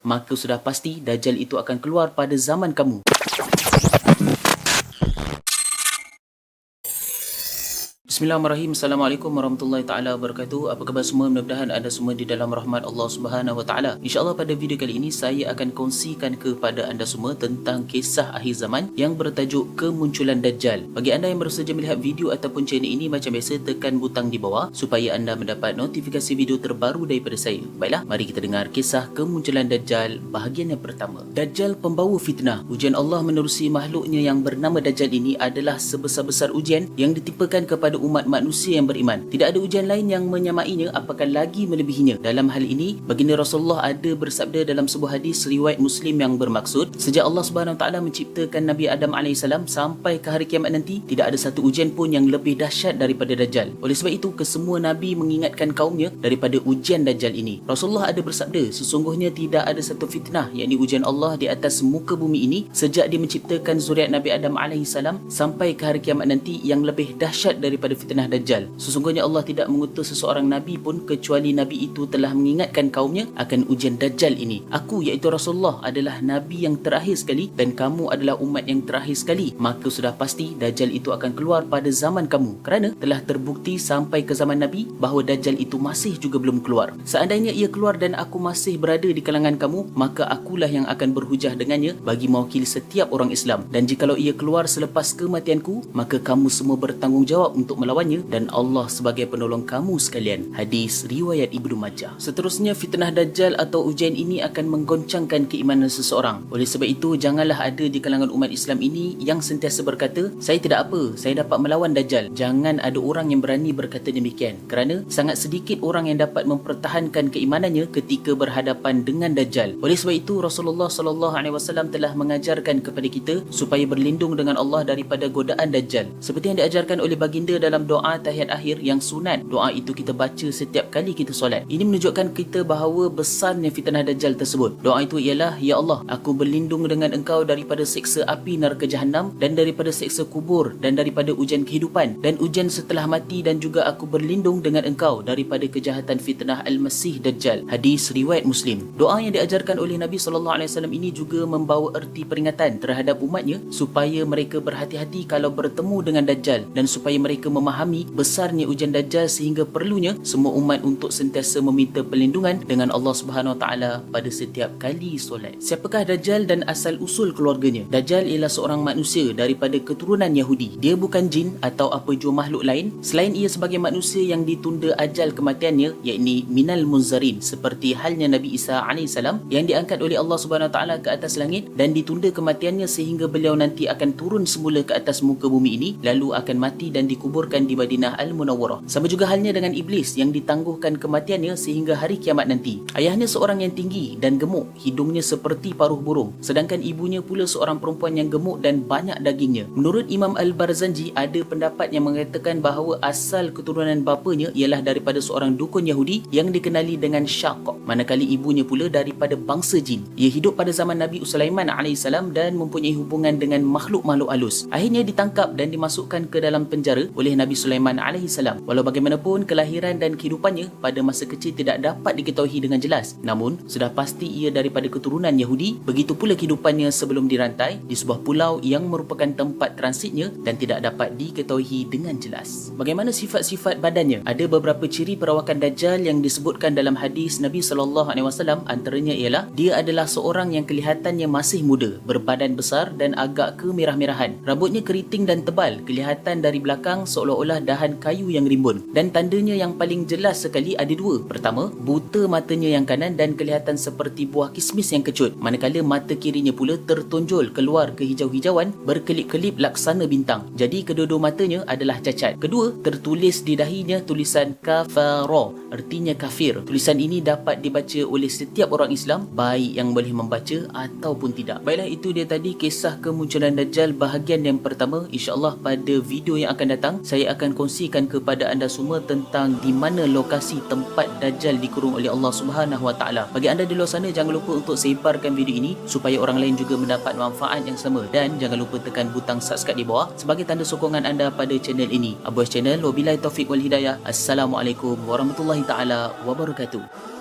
maka sudah pasti Dajjal itu akan keluar pada zaman kamu. Bismillahirrahmanirrahim. Assalamualaikum warahmatullahi taala wabarakatuh. Apa khabar semua? Mudah-mudahan anda semua di dalam rahmat Allah Subhanahu wa taala. Insya-Allah pada video kali ini saya akan kongsikan kepada anda semua tentang kisah akhir zaman yang bertajuk Kemunculan Dajjal. Bagi anda yang baru saja melihat video ataupun channel ini, macam biasa tekan butang di bawah supaya anda mendapat notifikasi video terbaru daripada saya. Baiklah, mari kita dengar kisah Kemunculan Dajjal bahagian yang pertama. Dajjal pembawa fitnah. Ujian Allah menerusi makhluknya yang bernama Dajjal ini adalah sebesar-besar ujian yang ditimpakan kepada umat manusia yang beriman. Tidak ada ujian lain yang menyamainya, apakah lagi melebihinya. Dalam hal ini, baginda Rasulullah ada bersabda dalam sebuah hadis riwayat Muslim yang bermaksud, sejak Allah Subhanahu Wa Taala menciptakan Nabi Adam AS sampai ke hari kiamat nanti, tidak ada satu ujian pun yang lebih dahsyat daripada Dajjal. Oleh sebab itu, kesemua Nabi mengingatkan kaumnya daripada ujian Dajjal ini. Rasulullah ada bersabda, sesungguhnya tidak ada satu fitnah, yakni ujian Allah di atas muka bumi ini sejak dia menciptakan zuriat Nabi Adam AS sampai ke hari kiamat nanti yang lebih dahsyat daripada fitnah Dajjal. Sesungguhnya Allah tidak mengutus seseorang Nabi pun kecuali Nabi itu telah mengingatkan kaumnya akan ujian Dajjal ini. Aku iaitu Rasulullah adalah Nabi yang terakhir sekali dan kamu adalah umat yang terakhir sekali. Maka sudah pasti Dajjal itu akan keluar pada zaman kamu, kerana telah terbukti sampai ke zaman Nabi bahawa Dajjal itu masih juga belum keluar. Seandainya ia keluar dan aku masih berada di kalangan kamu, maka akulah yang akan berhujah dengannya bagi mewakili setiap orang Islam. Dan jikalau ia keluar selepas kematianku, maka kamu semua bertanggungjawab untuk melawannya dan Allah sebagai penolong kamu sekalian. Hadis riwayat Ibnu Majah. Seterusnya, fitnah Dajjal atau ujian ini akan menggoncangkan keimanan seseorang. Oleh sebab itu, janganlah ada di kalangan umat Islam ini yang sentiasa berkata, saya tidak apa, saya dapat melawan Dajjal. Jangan ada orang yang berani berkata demikian, kerana sangat sedikit orang yang dapat mempertahankan keimanannya ketika berhadapan dengan Dajjal. Oleh sebab itu, Rasulullah SAW telah mengajarkan kepada kita supaya berlindung dengan Allah daripada godaan Dajjal. Seperti yang diajarkan oleh baginda dalam doa tahiyat akhir yang sunat. Doa itu kita baca setiap kali kita solat. Ini menunjukkan kita bahawa besarnya fitnah Dajjal tersebut. Doa itu ialah, Ya Allah, aku berlindung dengan Engkau daripada siksa api neraka Jahannam dan daripada siksa kubur dan daripada ujian kehidupan dan ujian setelah mati, dan juga aku berlindung dengan Engkau daripada kejahatan fitnah Al-Masih Dajjal. Hadis riwayat Muslim. Doa yang diajarkan oleh Nabi SAW ini juga membawa erti peringatan terhadap umatnya supaya mereka berhati-hati kalau bertemu dengan Dajjal dan supaya mereka memahami besarnya ujian Dajjal sehingga perlunya semua umat untuk sentiasa meminta perlindungan dengan Allah Subhanahu Wa Taala pada setiap kali solat. Siapakah Dajjal dan asal usul keluarganya? Dajjal ialah seorang manusia daripada keturunan Yahudi. Dia bukan jin atau apa jua makhluk lain selain ia sebagai manusia yang ditunda ajal kematiannya, yakni minal munzarin, seperti halnya Nabi Isa AS yang diangkat oleh Allah Subhanahu Wa Taala ke atas langit dan ditunda kematiannya sehingga beliau nanti akan turun semula ke atas muka bumi ini, lalu akan mati dan dikuburkan di Madinah Al-Munawwarah. Sama juga halnya dengan iblis yang ditangguhkan kematiannya sehingga hari kiamat nanti. Ayahnya seorang yang tinggi dan gemuk, hidungnya seperti paruh burung, sedangkan ibunya pula seorang perempuan yang gemuk dan banyak dagingnya. Menurut Imam Al-Barzanji, ada pendapat yang mengatakan bahawa asal keturunan bapanya ialah daripada seorang dukun Yahudi yang dikenali dengan Syaq, manakala ibunya pula daripada bangsa jin. Ia hidup pada zaman Nabi Sulaiman AS dan mempunyai hubungan dengan makhluk-makhluk halus. Akhirnya ditangkap dan dimasukkan ke dalam penjara oleh Nabi Sulaiman AS. Walau bagaimanapun, kelahiran dan kehidupannya pada masa kecil tidak dapat diketahui dengan jelas. Namun, sudah pasti ia daripada keturunan Yahudi. Begitu pula kehidupannya sebelum dirantai di sebuah pulau yang merupakan tempat transitnya dan tidak dapat diketahui dengan jelas. Bagaimana sifat-sifat badannya? Ada beberapa ciri perawakan Dajjal yang disebutkan dalam hadis Nabi SAW. Antaranya ialah, dia adalah seorang yang kelihatannya masih muda, berbadan besar dan agak kemerah-merahan. Rambutnya keriting dan tebal, kelihatan dari belakang seolah-olah dahan kayu yang rimbun. Dan tandanya yang paling jelas sekali ada dua. Pertama, buta matanya yang kanan dan kelihatan seperti buah kismis yang kecut, manakala mata kirinya pula tertonjol keluar kehijau-hijauan berkelip-kelip laksana bintang. Jadi kedua-dua matanya adalah cacat. Kedua, tertulis di dahinya tulisan kafara, artinya kafir. Tulisan ini dapat dibaca oleh setiap orang Islam, baik yang boleh membaca ataupun tidak. Baiklah, itu dia tadi kisah kemunculan Dajjal bahagian yang pertama. InsyaAllah pada video yang akan datang saya akan kongsikan kepada anda semua tentang di mana lokasi tempat Dajjal dikurung oleh Allah Subhanahu Wa Taala. Bagi anda di luar sana, jangan lupa untuk sebarkan video ini supaya orang lain juga mendapat manfaat yang sama, dan jangan lupa tekan butang subscribe di bawah sebagai tanda sokongan anda pada channel ini. Abu Channel, wabillahi taufiq wal hidayah. Assalamualaikum warahmatullahi taala wabarakatuh.